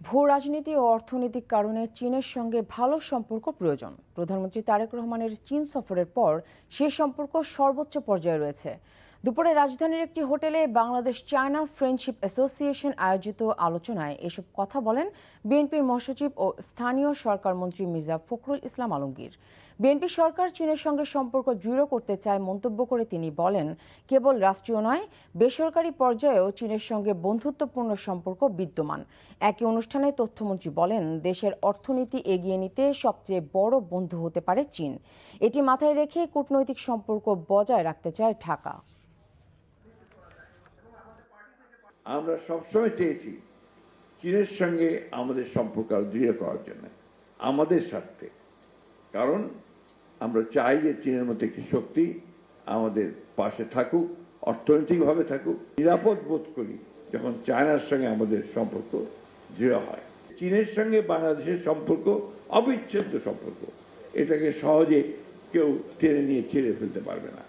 ভূ রাজনীতি ও অর্থনৈতিক কারণে চীনের সঙ্গে ভালো সম্পর্ক প্রয়োজন। প্রধানমন্ত্রী তারেক রহমানের চীন সফরের পর সেই সম্পর্ক সর্বোচ্চ পর্যায়ে রয়েছে। দুপুরে রাজধানীর একটি হোটেলে বাংলাদেশ চায়না ফ্রেন্ডশিপ অ্যাসোসিয়েশন আয়োজিত আলোচনায় এসব কথা বলেন বিএনপির মহাসচিব ও স্থানীয় সরকার মন্ত্রী মির্জা ফখরুল ইসলাম আলমগীর। বিএনপি সরকার চীনের সঙ্গে সম্পর্ক দৃঢ় করতে চায় মন্তব্য করে তিনি বলেন, কেবল রাষ্ট্রীয় নয়, বেসরকারি পর্যায়েও চীনের সঙ্গে বন্ধুত্বপূর্ণ সম্পর্ক বিদ্যমান। একই অনুষ্ঠানে তথ্যমন্ত্রী বলেন, দেশের অর্থনীতি এগিয়ে নিতে সবচেয়ে বড় বন্ধু হতে পারে চীন। এটি মাথায় রেখে কূটনৈতিক সম্পর্ক বজায় রাখতে চায় ঢাকা। আমরা সবসময় চেয়েছি চীনের সঙ্গে আমাদের সম্পর্ক আরো দৃঢ় করার জন্য, আমাদের স্বার্থে। কারণ আমরা চাই যে চীনের মতো একটি শক্তি আমাদের পাশে থাকুক, অর্থনৈতিকভাবে থাকুক। নিরাপদ বোধ করি যখন চায়নার সঙ্গে আমাদের সম্পর্ক দৃঢ় হয়। চীনের সঙ্গে বাংলাদেশের সম্পর্ক অবিচ্ছেদ্য সম্পর্ক, এটাকে সহজে কেউ টেনে নিয়ে ছেড়ে ফেলতে পারবে না।